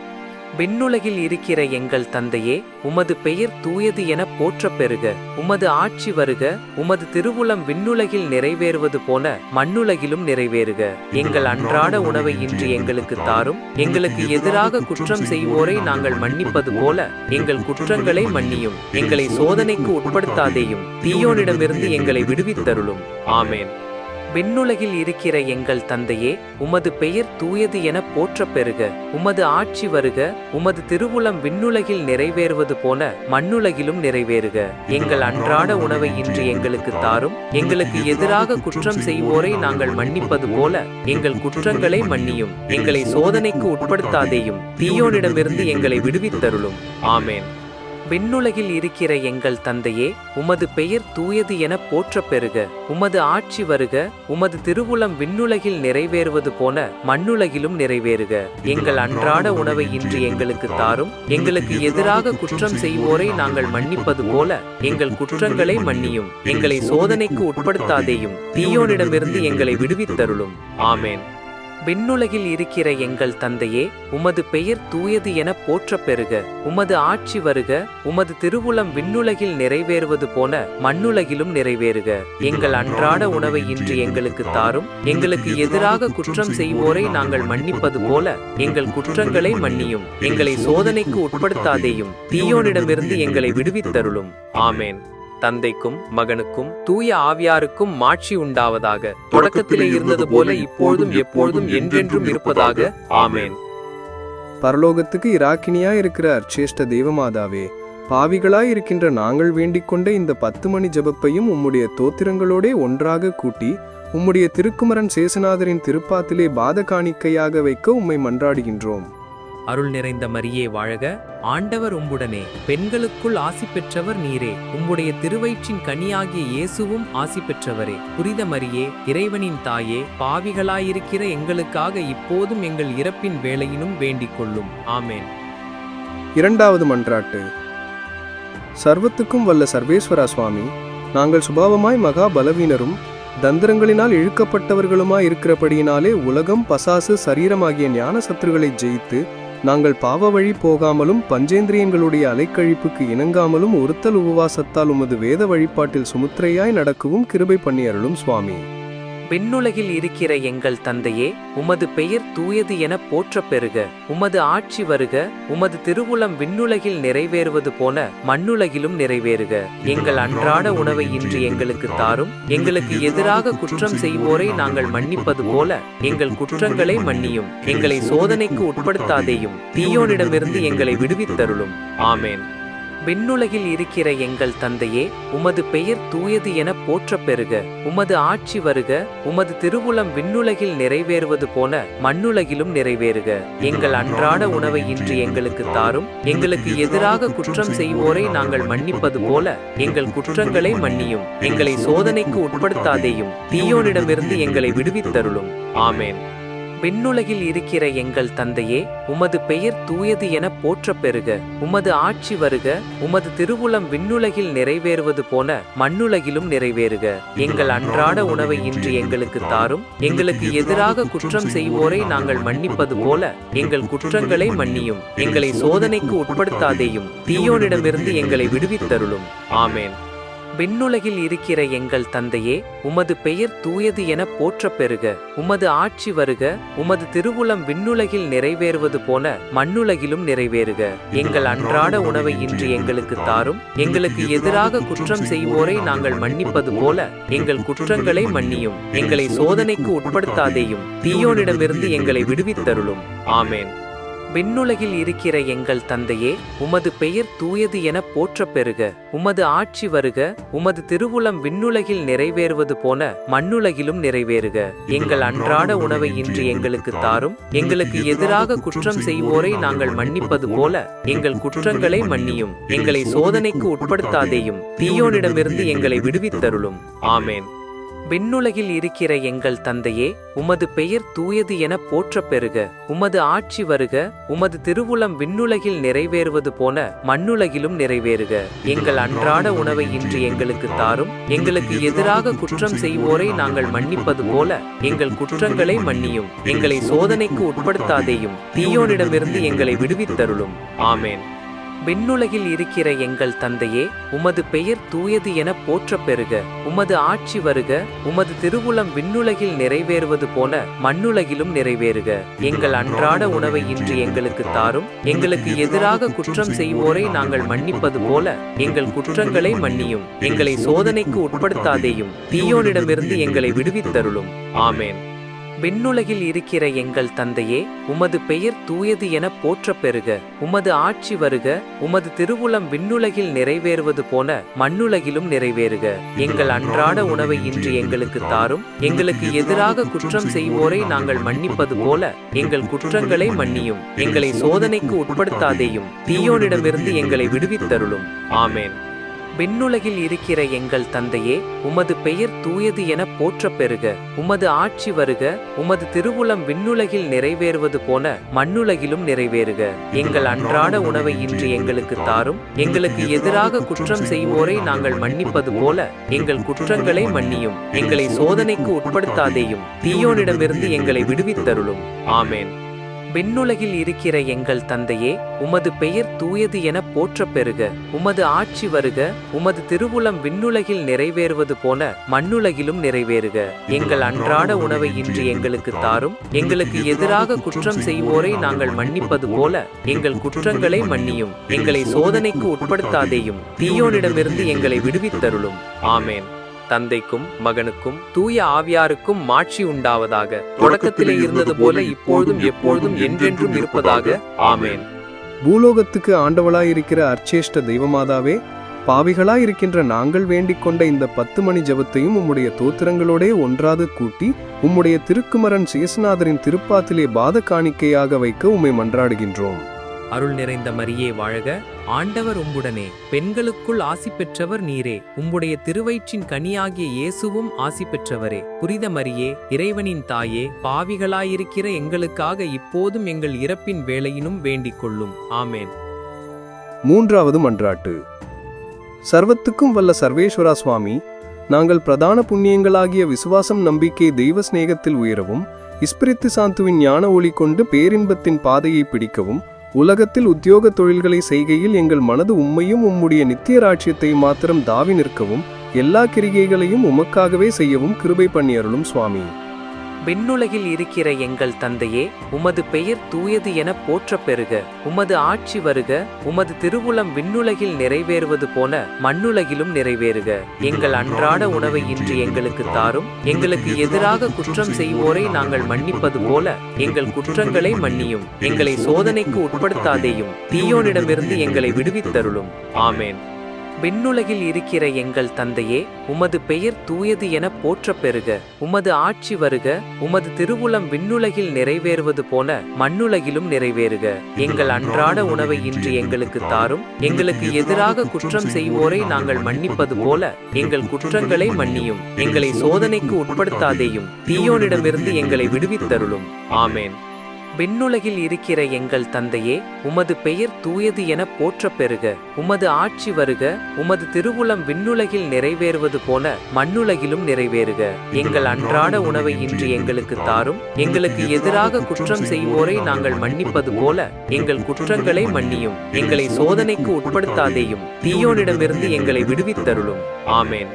விண்ணுலகில் இருக்கிற எங்கள் தந்தையே, உமது பெயர் தூயது என போற்றப் பெறுக. உமது ஆட்சி வருக. உமது திருவுளம் விண்ணுலகில் நிறைவேறுவது போல மண்ணுலகிலும் நிறைவேறுக. எங்கள் அன்றாட உணவை இன்று எங்களுக்கு தாரும். எங்களுக்கு எதிராக குற்றம் செய்வோரை நாங்கள் மன்னிப்பது போல எங்கள் குற்றங்களை மன்னியும். எங்களை சோதனைக்கு உட்படுத்தாதேயும், தீயோனிடமிருந்து எங்களை விடுவித்தருளும். ஆமேன். விண்ணுலகில் இருக்கிற எங்கள் தந்தையே, உமது பெயர் தூயது என போற்றப் பெறுக. உமது ஆட்சி வருக. உமது திருவுளம் விண்ணுலகில் நிறைவேறுவது போல மண்ணுலகிலும் நிறைவேறுக. எங்கள் அன்றாட உணவை இன்று எங்களுக்கு தாரும். எங்களுக்கு எதிராக குற்றம் செய்வோரை நாங்கள் மன்னிப்பது போல எங்கள் குற்றங்களை மன்னியும். எங்களை சோதனைக்கு உட்படுத்தாதேயும், தீயோனிடமிருந்து எங்களை விடுவித்தருளும். ஆமேன். விண்ணுலகில் இருக்கிற எங்கள் தந்தையே, உமது பெயர் தூயது என போற்றப் பெறுக. உமது ஆட்சி வருக. உமது திருவுளம் விண்ணுலகில் நிறைவேறுவது போல மண்ணுலகிலும் நிறைவேறுக. எங்கள் அன்றாட உணவை இன்று எங்களுக்கு தாரும். எங்களுக்கு எதிராக குற்றம் செய்வோரை நாங்கள் மன்னிப்பது போல எங்கள் குற்றங்களை மன்னியும். எங்களை சோதனைக்கு உட்படுத்தாதேயும், தீயோனிடமிருந்து எங்களை விடுவித்தருளும். ஆமேன். விண்ணுலகில் இருக்கிற எங்கள் தந்தையே, உமது பெயர் தூயது என போற்றப் பெறுக. உமது ஆட்சி வருக. உமது திருவுளம் விண்ணுலகில் நிறைவேறுவது போல மண்ணுலகிலும் நிறைவேறுக. எங்கள் அன்றாட உணவை இன்று எங்களுக்கு தாரும். எங்களுக்கு எதிராக குற்றம் செய்வோரை நாங்கள் மன்னிப்பது போல எங்கள் குற்றங்களை மன்னியும். எங்களை சோதனைக்கு உட்படுத்தாதேயும், தீயோனிடமிருந்து எங்களை விடுவித்தருளும். ஆமேன். தந்தைக்கும் மகனுக்கும் தூய ஆவியாருக்கும் மாட்சி உண்டாவதாக. தொடக்கத்திலே இருந்தது போல இப்பொழுதும் எப்பொழுதும் என்றென்றும் இருப்பதாக. ஆமேன். பரலோகத்துக்கு இராக்கினியா இருக்கிற அர்ச்சேஷ்ட தேவமாதாவே, பாவிகளாய் இருக்கின்ற நாங்கள் வேண்டிக் கொண்ட இந்த 10 மணி ஜெபப்பையும் உம்முடைய தோத்திரங்களோடே ஒன்றாக கூட்டி உம்முடைய திருக்குமரன் சேசுநாதரின் திருப்பாத்திலே பாத காணிக்கையாக வைக்க உம்மை மன்றாடுகின்றோம். அருள் நிறைந்த மரியே வாழ்க. ஆண்டவர் உம்முடனே, பெண்களுக்குள் ஆசி பெற்றவர் நீரே. உம்முடைய திருவயிற்றின் கனியாகிய இயேசுவும் ஆசி பெற்றவரே. புனித மரியே, இறைவனின் தாயே, பாவிகளாயிருக்கிற எங்களுக்காக இப்போதும் எங்கள் இறப்பின் வேளையிலும் வேண்டிக் கொள்ளும். ஆமேன். இரண்டாவது மன்றாட்டு. சர்வத்துக்கும் வல்ல சர்வேஸ்வரா சுவாமி, நாங்கள் சுபாவமாய் மகா பலவீனரும் தந்திரங்களினால் இழுக்கப்பட்டவர்களுமாய் இருக்கிறபடியினாலே உலகம், பசாசு, சரீரமாகிய ஞான சத்துருகளை ஜெயித்து நாங்கள் பாவ வழி போகாமலும் பஞ்சேந்திரியங்களுடைய அலைக்கழிப்புக்கு இணங்காமலும் ஒருத்தல் உபவாசத்தால் உமது வேத வழிபாட்டில் சுமுத்திரையாய் நடக்கவும் கிருபை பண்ணி அருளும் சுவாமி. விண்ணுலகில் இருக்கிற எங்கள் தந்தையே, உமது பெயர் தூயது என போற்றப் பெறுக. உமது ஆட்சி வருக. உமது திருவுளம் விண்ணுலகில் நிறைவேறுவது போல மண்ணுலகிலும் நிறைவேறுக. எங்கள் அன்றாட உணவை இன்று எங்களுக்கு தாரும். எங்களுக்கு எதிராக குற்றம் செய்வோரை நாங்கள் மன்னிப்பது போல எங்கள் குற்றங்களை மன்னியும். எங்களை சோதனைக்கு உட்படுத்தாதேயும், தீயோனிடமிருந்து எங்களை விடுவித்தருளும். ஆமேன். விண்ணுலகில் இருக்கிற எங்கள் தந்தையே, உமது பெயர் தூயது என போற்றப் பெறுக. உமது ஆட்சி வருக. உமது திருவுளம் விண்ணுலகில் நிறைவேறுவது போல மண்ணுலகிலும் நிறைவேறுக. எங்கள் அன்றாட உணவை இன்று எங்களுக்கு தாரும். எங்களுக்கு எதிராக குற்றம் செய்வோரை நாங்கள் மன்னிப்பது போல எங்கள் குற்றங்களை மன்னியும். எங்களை சோதனைக்கு உட்படுத்தாதேயும், தீயோனிடமிருந்து எங்களை விடுவித்தருளும். ஆமேன். விண்ணுலகில் இருக்கிற எங்கள் தந்தையே, உமது பெயர் தூயது என போற்றப் பெறுக. உமது ஆட்சி வருக. உமது திருவுளம் விண்ணுலகில் நிறைவேறுவது போல மண்ணுலகிலும் நிறைவேறுக. எங்கள் அன்றாட உணவை இன்று எங்களுக்கு தாரும். எங்களுக்கு எதிராக குற்றம் செய்வோரை நாங்கள் மன்னிப்பது போல எங்கள் குற்றங்களை மன்னியும். எங்களை சோதனைக்கு உட்படுத்தாதேயும், தீயோனிடமிருந்து எங்களை விடுவித்தருளும். ஆமேன். விண்ணுலகில் இருக்கிற எங்கள் தந்தையே, உமது பெயர் தூயது என போற்றப் பெறுக. உமது ஆட்சி வருக. உமது திருவுளம் விண்ணுலகில் நிறைவேறுவது போல மண்ணுலகிலும் நிறைவேறுக. எங்கள் அன்றாட உணவை இன்று எங்களுக்கு தாரும். எங்களுக்கு எதிராக குற்றம் செய்வோரை நாங்கள் மன்னிப்பது போல எங்கள் குற்றங்களை மன்னியும். எங்களை சோதனைக்கு உட்படுத்தாதேயும், தீயோனிடமிருந்து எங்களை விடுவித்தருளும். ஆமேன். விண்ணுலகில் இருக்கிற எங்கள் தந்தையே, உமது பெயர் தூயது என போற்றப் பெறுக. உமது ஆட்சி வருக. உமது திருவுளம் விண்ணுலகில் நிறைவேறுவது போல மண்ணுலகிலும் நிறைவேறுக. எங்கள் அன்றாட உணவை இன்று எங்களுக்கு தாரும். எங்களுக்கு எதிராக குற்றம் செய்வோரை நாங்கள் மன்னிப்பது போல எங்கள் குற்றங்களை மன்னியும். எங்களை சோதனைக்கு உட்படுத்தாதேயும், தீயோனிடமிருந்து எங்களை விடுவித்தருளும். ஆமேன். விண்ணுலகில் இருக்கிற எங்கள் தந்தையே, உமது பெயர் தூயது என போற்றப் பெறுக. உமது ஆட்சி வருக. உமது திருவுளம் விண்ணுலகில் நிறைவேறுவது போல மண்ணுலகிலும் நிறைவேறுக. எங்கள் அன்றாட உணவை இன்று எங்களுக்கு தாரும். எங்களுக்கு எதிராக குற்றம் செய்வோரை நாங்கள் மன்னிப்பது போல எங்கள் குற்றங்களை மன்னியும். எங்களை சோதனைக்கு உட்படுத்தாதேயும், தீயோனிடமிருந்து எங்களை விடுவித்தருளும். ஆமேன். விண்ணுலகில் இருக்கிற எங்கள் தந்தையே, உமது பெயர் தூயது என போற்றப் பெறுக. உமது ஆட்சி வருக. உமது திருவுளம் விண்ணுலகில் நிறைவேறுவது போல மண்ணுலகிலும் நிறைவேறுக. எங்கள் அன்றாட உணவை இன்று எங்களுக்கு தாரும். எங்களுக்கு எதிராக குற்றம் செய்வோரை நாங்கள் மன்னிப்பது போல எங்கள் குற்றங்களை மன்னியும். எங்களை சோதனைக்கு உட்படுத்தாதேயும், தீயோனிடமிருந்து எங்களை விடுவித்தருளும். ஆமேன். விண்ணுலகில் இருக்கிற எங்கள் தந்தையே, உமது பெயர் தூயது என போற்றப் பெறுக. உமது ஆட்சி வருக. உமது திருவுளம் விண்ணுலகில் நிறைவேறுவது போல மண்ணுலகிலும் நிறைவேறுக. எங்கள் அன்றாட உணவை இன்று எங்களுக்கு தாரும். எங்களுக்கு எதிராக குற்றம் செய்வோரை நாங்கள் மன்னிப்பது போல எங்கள் குற்றங்களை மன்னியும். எங்களை சோதனைக்கு உட்படுத்தாதேயும், தீயோனிடமிருந்து எங்களை விடுவித்தருளும். ஆமேன். விண்ணுலகில் இருக்கிற எங்கள் தந்தையே, உமது பெயர் தூயது என போற்றப் பெறுக. உமது ஆட்சி வருக. உமது திருவுளம் விண்ணுலகில் நிறைவேறுவது போல மண்ணுலகிலும் நிறைவேறுக. எங்கள் அன்றாட உணவை இன்று எங்களுக்கு தாரும். எங்களுக்கு எதிராக குற்றம் செய்வோரை நாங்கள் மன்னிப்பது போல எங்கள் குற்றங்களை மன்னியும். எங்களை சோதனைக்கு உட்படுத்தாதேயும், தீயோனிடமிருந்து எங்களை விடுவித்தருளும். ஆமேன். விண்ணுலகில் இருக்கிற எங்கள் தந்தையே, உமது பெயர் தூயது என போற்றப் பெறுக. உமது ஆட்சி வருக. உமது திருவுளம் விண்ணுலகில் நிறைவேறுவது போல மண்ணுலகிலும் நிறைவேறுக. எங்கள் அன்றாட உணவை இன்று எங்களுக்கு தாரும். எங்களுக்கு எதிராக குற்றம் செய்வோரை நாங்கள் மன்னிப்பது போல எங்கள் குற்றங்களை மன்னியும். எங்களை சோதனைக்கு உட்படுத்தாதேயும், தீயோனிடமிருந்து எங்களை விடுவித்தருளும். ஆமேன். தந்தைக்கும் மகனுக்கும் தூய ஆவியாருக்கும் மாட்சி உண்டாவதாக. தொடக்கத்திலே இருந்தது போல இப்பொழுதும் எப்பொழுதும் என்றென்றும் இருப்பதாக. ஆமேன். பூலோகத்துக்கு ஆண்டவளாயிருக்கிற அர்ச்சேஷ்ட தெய்வமாதாவே, பாவிகளாயிருக்கின்ற நாங்கள் வேண்டிக் கொண்ட இந்த 10 மணி ஜெபத்தையும் உம்முடைய தோத்திரங்களோடே ஒன்றாது கூட்டி உம்முடைய திருக்குமரன் சேசுநாதரின் திருப்பாத்திலே பாத காணிக்கையாக வைக்க உம்மை மன்றாடுகின்றோம். அருள் நிறைந்த மரியே வாழ்க. ஆண்டவர் உம்முடனே. பெண்களுக்குள் ஆசி பெற்றவர் நீரே. உம்முடைய திருவயிற்றின் கனியாகிய இயேசுவும் ஆசி பெற்றவரே. புனித மரியே, இறைவனின் தாயே, பாவிகளாயிருக்கிற எங்களுக்காக இப்போதும் எங்கள் இறப்பின் வேளையினும் வேண்டிக் கொள்ளும். ஆமேன். மூன்றாவது மன்றாட்டு. சர்வத்துக்கும் வல்ல சர்வேஸ்வரா சுவாமி, நாங்கள் பிரதான புண்ணியங்களாகிய விசுவாசம், நம்பிக்கை, தெய்வ சிநேகத்தில் உயரவும், இஸ்பிரித்து சாந்துவின் ஞான ஒளி கொண்டு பேரின்பத்தின் பாதையை பிடிக்கவும், உலகத்தில் உத்தியோக தொழில்களை செய்கையில் எங்கள் மனது உம்மையும் உம்முடைய நித்திய ராட்சியத்தையும் மாத்திரம் தாவி நிற்கவும், எல்லா கிரிகைகளையும் உமக்காகவே செய்யவும் கிருபை பண்ணியருளும் சுவாமி. விண்ணுலகில் இருக்கிற எங்கள் தந்தையே, உமது பெயர் தூயது என போற்றப் பெறுக. உமது ஆட்சி வருக. உமது திருவுளம் விண்ணுலகில் நிறைவேறுவது போல மண்ணுலகிலும் நிறைவேறுக. எங்கள் அன்றாட உணவை இன்று எங்களுக்கு தாரும். எங்களுக்கு எதிராக குற்றம் செய்வோரை நாங்கள் மன்னிப்பது போல எங்கள் குற்றங்களை மன்னியும். எங்களை சோதனைக்கு உட்படுத்தாதேயும், தீயோனிடமிருந்து எங்களை விடுவித்தருளும். ஆமேன். விண்ணுலகில் இருக்கிற எங்கள் தந்தையே, உமது பெயர் தூயது என போற்றப் பெறுக. உமது ஆட்சி வருக. உமது திருவுளம் விண்ணுலகில் நிறைவேறுவது போல மண்ணுலகிலும் நிறைவேறுக. எங்கள் அன்றாட உணவை இன்று எங்களுக்கு தாரும். எங்களுக்கு எதிராக குற்றம் செய்வோரை நாங்கள் மன்னிப்பது போல எங்கள் குற்றங்களை மன்னியும். எங்களை சோதனைக்கு உட்படுத்தாதேயும், தீயோனிடமிருந்து எங்களை விடுவித்தருளும். ஆமேன். விண்ணுலகில் இருக்கிற எங்கள் தந்தையே, உமது பெயர் தூயது என போற்றப் பெறுக. உமது ஆட்சி வருக. உமது திருவுளம் விண்ணுலகில் நிறைவேறுவது போல மண்ணுலகிலும் நிறைவேறுக. எங்கள் அன்றாட உணவை இன்று எங்களுக்கு தாரும். எங்களுக்கு எதிராக குற்றம் செய்வோரை நாங்கள் மன்னிப்பது போல எங்கள் குற்றங்களை மன்னியும். எங்களை சோதனைக்கு உட்படுத்தாதேயும், தீயோனிடமிருந்து எங்களை விடுவித்தருளும். ஆமேன்.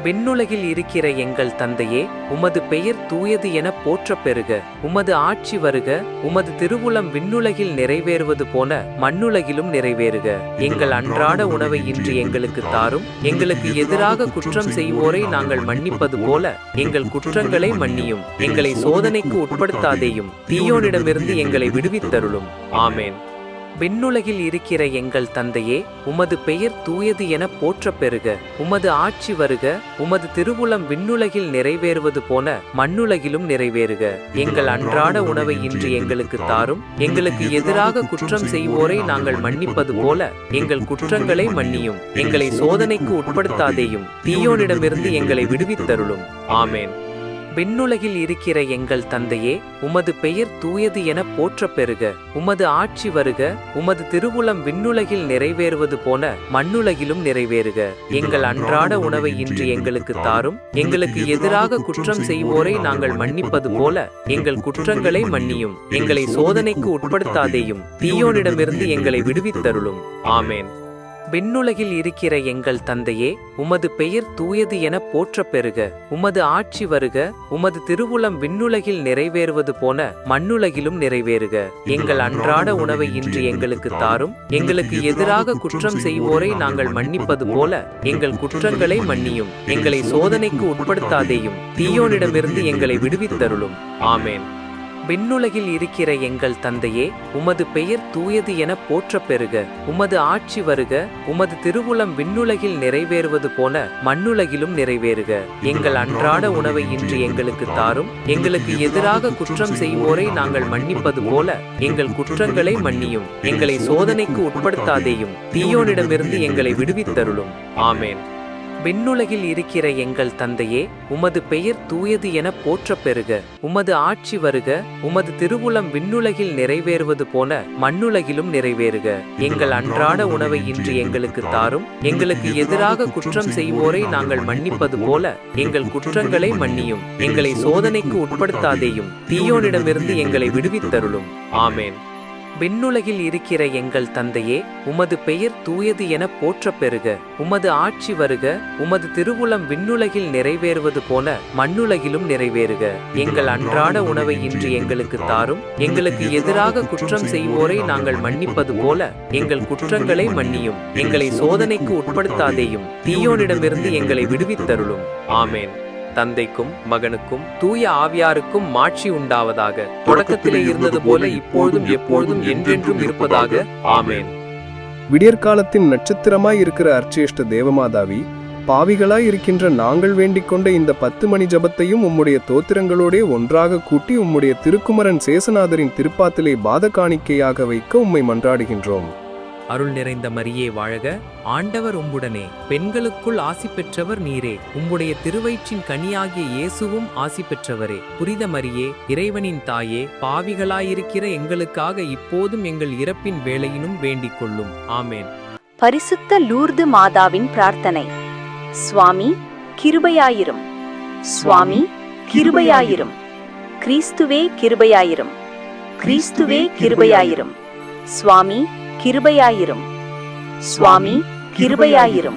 விண்ணுலகில் இருக்கிற எங்கள் தந்தையே, உமது பெயர் தூயது என போற்றப் பெறுக. உமது ஆட்சி வருக. உமது திருவுளம் விண்ணுலகில் நிறைவேறுவது போல மண்ணுலகிலும் நிறைவேறுக. எங்கள் அன்றாட உணவை இன்று எங்களுக்கு தாரும். எங்களுக்கு எதிராக குற்றம் செய்வோரை நாங்கள் மன்னிப்பது போல எங்கள் குற்றங்களை மன்னியும். எங்களை சோதனைக்கு உட்படுத்தாதேயும், தீயோனிடமிருந்து எங்களை விடுவித்தருளும். ஆமேன். விண்ணுலகில் இருக்கிற எங்கள் தந்தையே, உமது பெயர் தூயது என போற்றப் பெறுக. உமது ஆட்சி வருக. உமது திருவுளம் விண்ணுலகில் நிறைவேறுவது போல மண்ணுலகிலும் நிறைவேறுக. எங்கள் அன்றாட உணவை இன்று எங்களுக்கு தாரும். எங்களுக்கு எதிராக குற்றம் செய்வோரை நாங்கள் மன்னிப்பது போல எங்கள் குற்றங்களை மன்னியும். எங்களை சோதனைக்கு உட்படுத்தாதேயும், தீயோனிடமிருந்து எங்களை விடுவித்தருளும். ஆமேன். விண்ணுலகில் இருக்கிற எங்கள் தந்தையே, உமது பெயர் தூயது என போற்றப் பெறுக. உமது ஆட்சி வருக. உமது திருவுளம் விண்ணுலகில் நிறைவேறுவது போல மண்ணுலகிலும் நிறைவேறுக. எங்கள் அன்றாட உணவை இன்று எங்களுக்கு தாரும். எங்களுக்கு எதிராக குற்றம் செய்வோரை நாங்கள் மன்னிப்பது போல எங்கள் குற்றங்களை மன்னியும். எங்களை சோதனைக்கு உட்படுத்தாதேயும், தீயோனிடமிருந்து எங்களை விடுவித்தருளும். ஆமேன். விண்ணுலகில் இருக்கிற எங்கள் தந்தையே, உமது பெயர் தூயது என போற்றப் பெறுக. உமது ஆட்சி வருக. உமது திருவுளம் விண்ணுலகில் நிறைவேறுவது போல மண்ணுலகிலும் நிறைவேறுக. எங்கள் அன்றாட உணவை இன்று எங்களுக்கு தாரும். எங்களுக்கு எதிராக குற்றம் செய்வோரை நாங்கள் மன்னிப்பது போல எங்கள் குற்றங்களை மன்னியும். எங்களை சோதனைக்கு உட்படுத்தாதேயும், தீயோனிடமிருந்து எங்களை விடுவித்தருளும். ஆமேன். விண்ணுலகில் இருக்கிற எங்கள் தந்தையே, உமது பெயர் தூயது என போற்றப் பெறுக. உமது ஆட்சி வருக. உமது திருவுளம் விண்ணுலகில் நிறைவேறுவது போல மண்ணுலகிலும் நிறைவேறுக. எங்கள் அன்றாட உணவை இன்று எங்களுக்கு தாரும். எங்களுக்கு எதிராக குற்றம் செய்வோரை நாங்கள் மன்னிப்பது போல எங்கள் குற்றங்களை மன்னியும். எங்களை சோதனைக்கு உட்படுத்தாதேயும், தீயோனிடமிருந்து எங்களை விடுவித்தருளும். ஆமேன். விண்ணுலகில் இருக்கிற எங்கள் தந்தையே, உமது பெயர் தூயது என போற்றப் பெறுக. உமது ஆட்சி வருக. உமது திருவுளம் விண்ணுலகில் நிறைவேறுவது போல மண்ணுலகிலும் நிறைவேறுக. எங்கள் அன்றாட உணவை இன்று எங்களுக்கு தாரும். எங்களுக்கு எதிராக குற்றம் செய்வோரை நாங்கள் மன்னிப்பது போல எங்கள் குற்றங்களை மன்னியும். எங்களை சோதனைக்கு உட்படுத்தாதேயும், தீயோனிடமிருந்து எங்களை விடுவித்தருளும். ஆமேன். விண்ணுலகில் இருக்கிற எங்கள் தந்தையே, உமது பெயர் தூயது என போற்றப் பெறுக. உமது ஆட்சி வருக. உமது திருவுளம் விண்ணுலகில் நிறைவேறுவது போல மண்ணுலகிலும் நிறைவேறுக. எங்கள் அன்றாட உணவை இன்று எங்களுக்கு தாரும். எங்களுக்கு எதிராக குற்றம் செய்வோரை நாங்கள் மன்னிப்பது போல எங்கள் குற்றங்களை மன்னியும். எங்களை சோதனைக்கு உட்படுத்தாதேயும், தீயோனிடமிருந்து எங்களை விடுவித்தருளும். ஆமேன். தந்தைக்கும் மகனுக்கும் தூய ஆவியாருக்கும் மாட்சி உண்டாவதாக. தொடக்கத்திலே இருந்தது போல இப்பொழுதும் எப்பொழுதும் என்றென்றும் இருப்பதாக. ஆமேன். விடியற்காலத்தின் நட்சத்திரமாய் இருக்கிற அர்ச்சேஷ்ட தேவமாதாவி, பாவிகளாய் இருக்கின்ற நாங்கள் வேண்டிக் கொண்ட இந்த 10 மணி ஜபத்தையும் உம்முடைய தோத்திரங்களோடே ஒன்றாக கூட்டி உம்முடைய திருக்குமரன் சேசநாதரின் திருப்பாத்திலே பாத காணிக்கையாக வைக்க உம்மை மன்றாடுகின்றோம். அருள் நிறைந்த மரியே வாழ்க. ஆண்டவர் உம்முடனே, பெண்களுக்குள் ஆசி பெற்றவர் நீரே. உம்முடைய திருவயிற்றின் கனியாகிய இயேசுவும் ஆசி பெற்றவரே. புனித மரியே, இறைவனின் தாயே, பாவிகளாயிருக்கிற எங்களுக்காக இப்போதும் எங்கள் இறப்பின் வேளையினும் வேண்டிக் கொள்ளும். ஆமேன். பரிசுத்த லூர்து மாதாவின் பிரார்த்தனை. சுவாமி கிருபையாயிரும். சுவாமி கிருபையாயிரும். கிறிஸ்துவே கிருபையாயிரும். கிறிஸ்துவே கிருபையாயிரும். சுவாமி கிருபையாயிரும். சுவாமி கிருபையாயிரும்.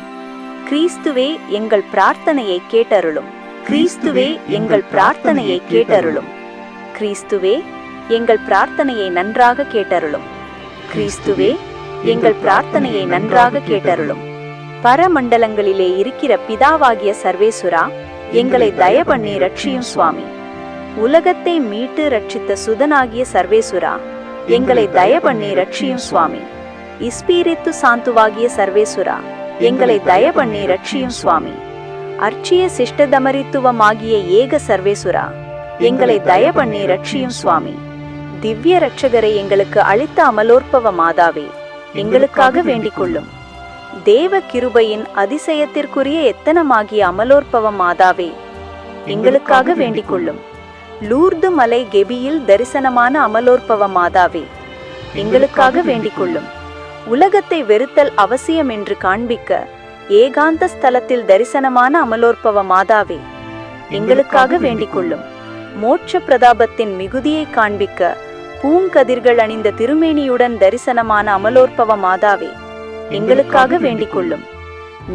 கிறிஸ்துவே எங்கள் பிரார்த்தனையை கேட்டருளும். கிறிஸ்துவே எங்கள் பிரார்த்தனையை கேட்டருளும். கிறிஸ்துவே எங்கள் பிரார்த்தனையை நன்றாக கேட்டருளும். கிறிஸ்துவே எங்கள் பிரார்த்தனையை நன்றாக கேட்டருளும். பரமண்டலங்களிலே இருக்கிற பிதாவாகிய சர்வேசுரா, எங்களை தய பண்ணி ரட்சியும் சுவாமி. உலகத்தை மீட்டு ரட்சித்த சுதனாகிய சர்வேசுரா, எங்களை தய பண்ணி ரட்சியும் சுவாமி. இஸ்பீரித்து சாந்துவாகிய சர்வேசுரா, எங்களை தய பண்ணி ரட்சியும் சுவாமி. அர்ச்சிய சிஷ்டதமரித்துவமாகிய ஏக சர்வேசுரா, எங்களை தய பண்ணி ரட்சியும் சுவாமி. திவ்ய ரட்சகரை எங்களுக்கு அளித்த அமலோற்பவ மாதாவே, எங்களுக்காக வேண்டிக் கொள்ளும். தேவ கிருபையின் அதிசயத்திற்குரிய எத்தனமாகிய அமலோற்பவ மாதாவே, எங்களுக்காக வேண்டிக் கொள்ளும். லூர்து மலை கெபியில் தரிசனமான அமலோற்பவ மாதாவே, எங்களுக்காக வேண்டிக் கொள்ளும். உலகத்தை வெறுத்தல் அவசியம் என்று காண்பிக்க ஏகாந்த ஸ்தலத்தில் தரிசனமான அமலோற்பவ மாதாவே, எங்களுக்காக வேண்டிக் கொள்ளும். மோட்ச பிரதாபத்தின் மிகுதியை காண்பிக்க பூங்கதிர்கள் அணிந்த திருமேனியுடன் தரிசனமான அமலோற்பவ மாதாவே, எங்களுக்காக வேண்டிக் கொள்ளும்.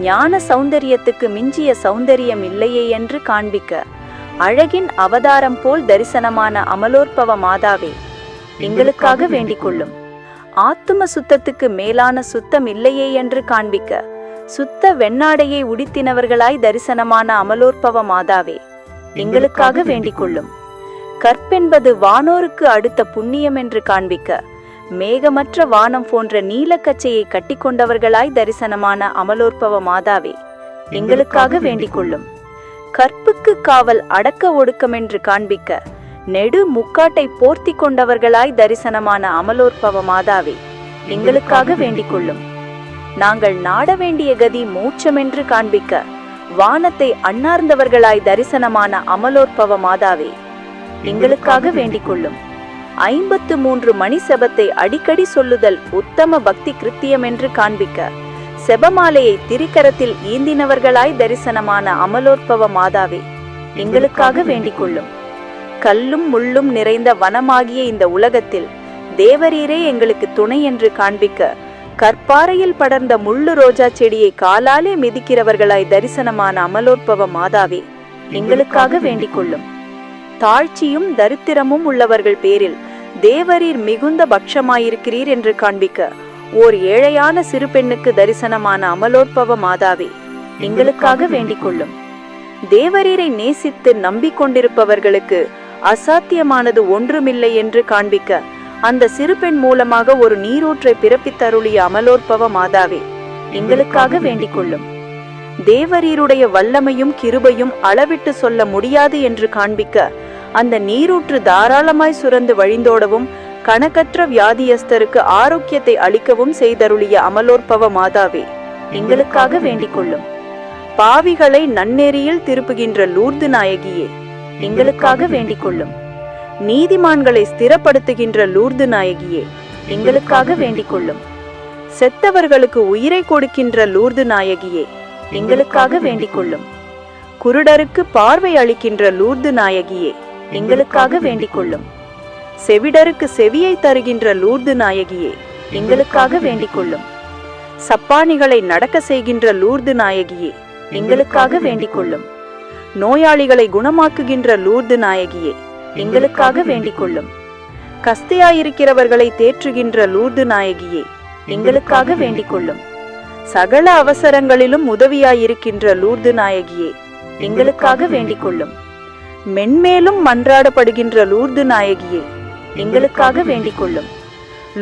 ஞான சௌந்தரியத்துக்கு மிஞ்சிய சௌந்தரியம் இல்லையே என்று காண்பிக்க அழகின் அவதாரம் போல் தரிசனமான அமலோற்பவ மாதாவே எங்களுக்காக வேண்டிக் கொள்ளும். ஆத்தும சுத்தத்துக்கு மேலான சுத்தம் இல்லையே என்று காண்பிக்க சுத்த வெண்ணாடையை உடுத்தினவர்களாய் தரிசனமான அமலோற்பவ மாதாவே எங்களுக்காக வேண்டிக் கொள்ளும். கற்பென்பது வானோருக்கு அடுத்த புண்ணியம் என்று காண்பிக்க மேகமற்ற வானம் போன்ற நீலக்கச்சையை கட்டிக்கொண்டவர்களாய் தரிசனமான அமலோற்பவ மாதாவே எங்களுக்காக வேண்டிக் கொள்ளும். கற்புக்கு காவல் அடக்க ஒடுக்கம் என்று காண்பிக்க நெடு முக்காட்டை போர்த்தி கொண்டவர்களாய் தரிசனமான அமலோற்பவ மாதாவே எங்களுக்காக வேண்டிக் கொள்ளும். நாங்கள் நாட வேண்டிய கதி மோட்சமென்று காண்பிக்க வானத்தை அண்ணார்ந்தவர்களாய் தரிசனமான அமலோற்பவ மாதாவே எங்களுக்காக வேண்டிக் கொள்ளும். 53 மணி செபத்தை அடிக்கடி சொல்லுதல் உத்தம பக்தி கிருத்தியம் என்று காண்பிக்க செபமாலையை திரிகரத்தில் ஈந்தினவர்களாய் தரிசனமான அமலோற்பவ மாதாவே எங்களுக்காக வேண்டிக் கொள்ளும். கல்லும் முள்ளும் நிறைந்த வனமாகிய இந்த உலகத்தில் தேவரீரே எங்களுக்கு துணை என்று காண்பிக்க கற்பாறையில் படர்ந்த முள்ளு ரோஜா செடியை காலாலே மிதிக்கிறவர்களாய் தரிசனமான அமலோற்பவ மாதாவே எங்களுக்காக வேண்டிக் கொள்ளும். தாழ்ச்சியும் தரித்திரமும் உள்ளவர்கள் பேரில் தேவரீர் மிகுந்த பட்சமாயிருக்கிறீர் என்று காண்பிக்க ஓர் ஏழையான சிறு பெண்ணுக்கு தரிசனமான அமலோற்பவ மாதாவே எங்களுக்காக வேண்டிக் கொள்ளும். தேவரீரை நேசித்து நம்பிக்கொண்டிருப்பவர்களுக்கு அசாத்தியமானது ஒன்றுமில்லை என்று காண்பிக்க அந்த சிறு பெண் மூலமாக ஒரு நீரூற்றை பிறப்பித்தருளிய அமலோற்பவ மாதாவே எங்களுக்காக வேண்டிக் கொள்ளும். தேவரீருடைய வல்லமையும் கிருபையும் அளவிட்டு சொல்ல முடியாது என்று காண்பிக்க அந்த நீரூற்று தாராளமாய் சுரந்து வழிந்தோடவும் கணக்கற்ற வியாதியஸ்தருக்கு ஆரோக்கியத்தை அளிக்கவும் செய்தருளிய அமலோற்பவ மாதாவே எங்களுக்காக வேண்டிக் கொள்ளும். பாவிகளை நன்னெறியில் திருப்புகின்ற லூர்து நாயகியே எங்களுக்காக வேண்டிக் கொள்ளும். நீதிமான்களை ஸ்திரப்படுத்துகின்ற லூர்து நாயகியே எங்களுக்காக வேண்டிக் கொள்ளும். செத்தவர்களுக்கு உயிரை கொடுக்கின்ற லூர்து நாயகியே எங்களுக்காக வேண்டிக் கொள்ளும். குருடருக்கு பார்வை அளிக்கின்ற லூர்து நாயகியே எங்களுக்காக வேண்டிக் கொள்ளும். செவிடருக்கு செவியை தருகின்ற லூர்து நாயகியே எங்களுக்காக வேண்டிக் கொள்ளும். சப்பானிகளை நடக்க செய்கின்ற லூர்து நாயகியே எங்களுக்காக வேண்டிக் கொள்ளும். நோயாளிகளை குணமாக்குகின்ற லூர்து நாயகியே எங்களுக்காக வேண்டிக் கொள்ளும். கஸ்தியாயிருக்கிறவர்களை தேற்றுகின்ற லூர்து நாயகியே எங்களுக்காக வேண்டிக் கொள்ளும். சகல அவசரங்களிலும் உதவியாயிருக்கின்ற லூர்து நாயகியே எங்களுக்காக வேண்டிக் கொள்ளும். மென்மேலும் மன்றாடப்படுகின்ற லூர்து நாயகியே எங்களுக்காக வேண்டிக் கொள்ளும்.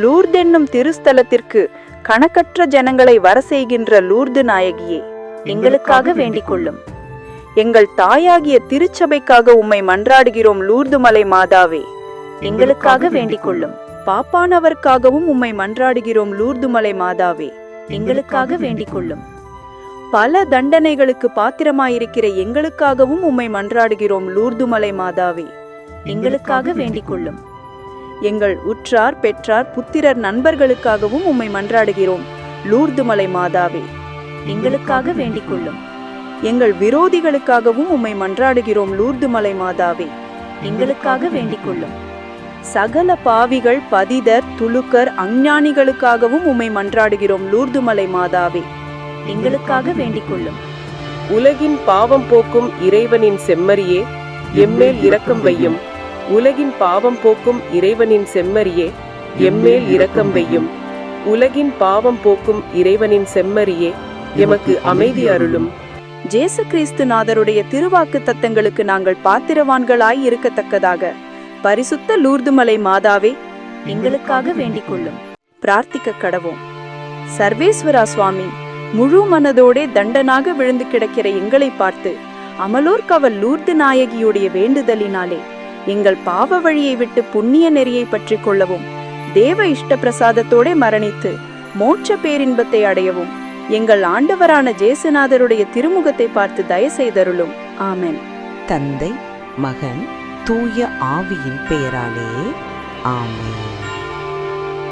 லூர்தென்னும் திருஸ்தலத்திற்கு கணக்கற்ற ஜனங்களை வர செய்கின்ற லூர்து நாயகியே எங்களுக்காக வேண்டிக் கொள்ளும். எங்கள் தாயாகிய திருச்சபைக்காக உம்மை மன்றாடுகிறோம் லூர்து மலை மாதாவே எங்களுக்காக வேண்டிக் கொள்ளும். பாப்பானவர்க்காகவும் உம்மை மன்றாடுகிறோம் லூர்து மலை மாதாவே எங்களுக்காக வேண்டிக் கொள்ளும். பல தண்டனைகளுக்கு பாத்திரமாயிருக்கிற எங்களுக்காகவும் உம்மை மன்றாடுகிறோம் லூர்து மலை மாதாவே எங்களுக்காக வேண்டிக் கொள்ளும். எங்கள் உற்றார் பெற்றார் புத்திரர் நண்பர்களுக்காகவும் உம்மை மன்றாடுகிறோம் லூர்து மலை மாதாவே எங்களுக்காக வேண்டிக் கொள்ளும். எங்கள் விரோதிகளுக்காகவும் உம்மை மன்றாடுகிறோம் லூர்து மலை மாதாவே எங்களுக்காக வேண்டிக் கொள்ளும். சகல பாவிகள் பதிதர் துலுக்கர் அஞ்ஞானிகளுக்காகவும் உம்மை மன்றாடுகிறோம் லூர்து மலை மாதாவே எங்களுக்காக வேண்டிக் கொள்ளும். உலகின் பாவம் போக்கும் இறைவனின் செம்மறியே எம்மேல் இரக்கம் வையும். உலகின் பாவம் போக்கும் இறைவனின் செம்மறியே எம்மேல் இரக்கம் வையும். உலகின் பாவம் போக்கும் இறைவனின் செம்மறியே எமக்கு அமைதி அருளும். ஜேசு கிறிஸ்து நாதருடைய திருவாக்கு தத்தங்களுக்கு நாங்கள் பாத்திரவான்களாய் இருக்கத்தக்கதாக பரிசுத்த லூர்து மலை மாதாவே எங்களுக்காக வேண்டிக் கொள்ளும். பிரார்த்திக்க கடவோம். சர்வேஸ்வரா சுவாமி, முழு மனதோடே தண்டனாக விழுந்து கிடக்கிற எங்களை பார்த்து அமலோர்கவல் லூர்து நாயகியுடைய வேண்டுதலினாலே எங்கள் பாவ வழியை விட்டு புண்ணிய நெறியை பற்றி கொள்ளவும் தேவ இஷ்ட பிரசாதத்தோட மரணித்து மோட்ச பேரின்பத்தை அடையவும் எங்கள் ஆண்டவரான ஜேசுநாதருடைய திருமுகத்தை பார்த்து தய செய்தருளும். ஆமென். தந்தை மகன் தூய ஆவியின் பெயராலே ஆமென்.